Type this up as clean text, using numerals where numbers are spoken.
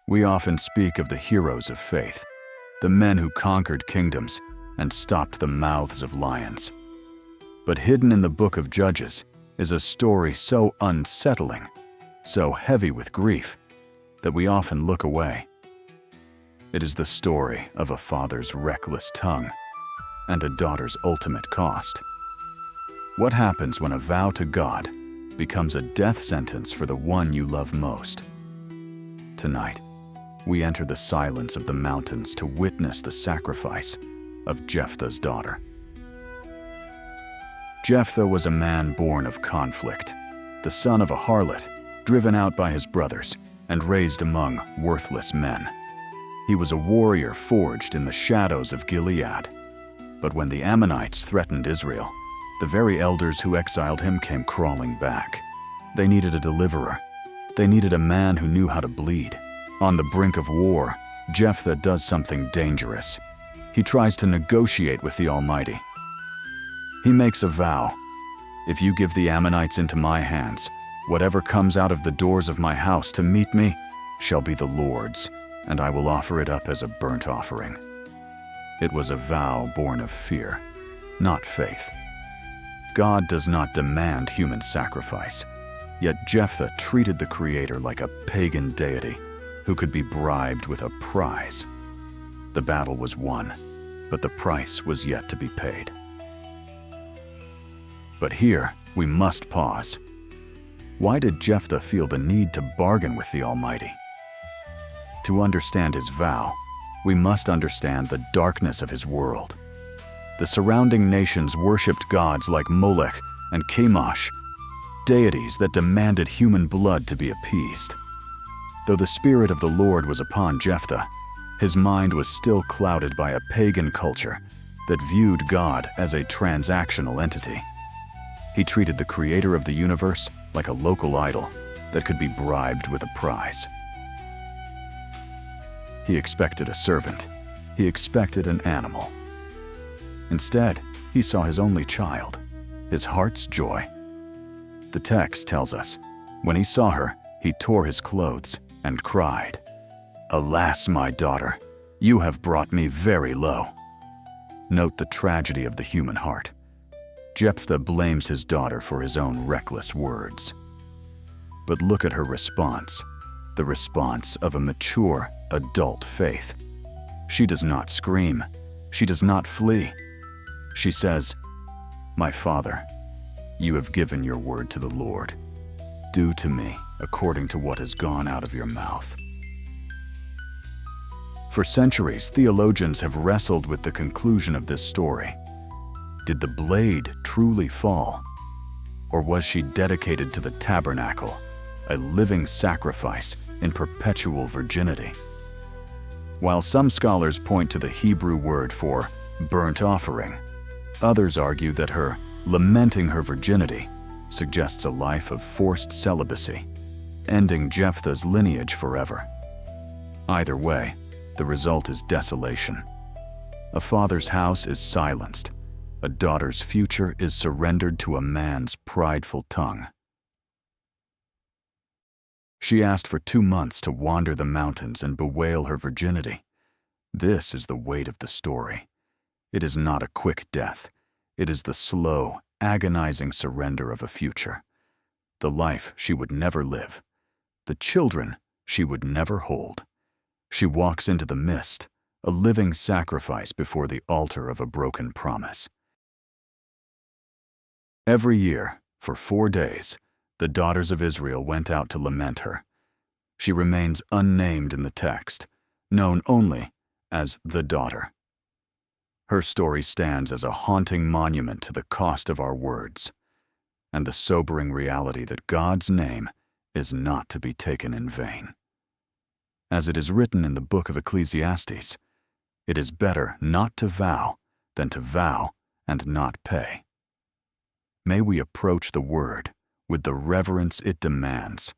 We often speak of the heroes of faith, the men who conquered kingdoms and stopped the mouths of lions. But hidden in the book of Judges is a story so unsettling, so heavy with grief, that we often look away. It is the story of a father's reckless tongue and a daughter's ultimate cost. What happens when a vow to God becomes a death sentence for the one you love most? Tonight, we enter the silence of the mountains to witness the sacrifice of Jephthah's daughter. Jephthah was a man born of conflict, the son of a harlot, driven out by his brothers and raised among worthless men. He was a warrior forged in the shadows of Gilead. But when the Ammonites threatened Israel, the very elders who exiled him came crawling back. They needed a deliverer. They needed a man who knew how to bleed. On the brink of war, Jephthah does something dangerous. He tries to negotiate with the Almighty. He makes a vow. If you give the Ammonites into my hands, whatever comes out of the doors of my house to meet me shall be the Lord's, and I will offer it up as a burnt offering. It was a vow born of fear, not faith. God does not demand human sacrifice, yet Jephthah treated the Creator like a pagan deity who could be bribed with a prize. The battle was won, but the price was yet to be paid. But here, we must pause. Why did Jephthah feel the need to bargain with the Almighty? To understand his vow, we must understand the darkness of his world. The surrounding nations worshipped gods like Molech and Chemosh, deities that demanded human blood to be appeased. Though the Spirit of the Lord was upon Jephthah, his mind was still clouded by a pagan culture that viewed God as a transactional entity. He treated the Creator of the universe like a local idol that could be bribed with a prize. He expected a servant. He expected an animal. Instead, he saw his only child, his heart's joy. The text tells us, when he saw her, he tore his clothes and cried, "Alas, my daughter, you have brought me very low." Note the tragedy of the human heart. Jephthah blames his daughter for his own reckless words. But look at her response, the response of a mature, adult faith. She does not scream. She does not flee. She says, "My father, you have given your word to the Lord. Do to me according to what has gone out of your mouth." For centuries, theologians have wrestled with the conclusion of this story. Did the blade truly fall? Or was she dedicated to the tabernacle, a living sacrifice in perpetual virginity? While some scholars point to the Hebrew word for burnt offering, others argue that her lamenting her virginity suggests a life of forced celibacy, ending Jephthah's lineage forever. Either way, the result is desolation. A father's house is silenced. A daughter's future is surrendered to a man's prideful tongue. She asked for 2 months to wander the mountains and bewail her virginity. This is the weight of the story. It is not a quick death. It is the slow, agonizing surrender of a future. The life she would never live. The children she would never hold. She walks into the mist, a living sacrifice before the altar of a broken promise. Every year, for 4 days, the daughters of Israel went out to lament her. She remains unnamed in the text, known only as the daughter. Her story stands as a haunting monument to the cost of our words and the sobering reality that God's name is not to be taken in vain. As it is written in the book of Ecclesiastes, it is better not to vow than to vow and not pay. May we approach the word with the reverence it demands,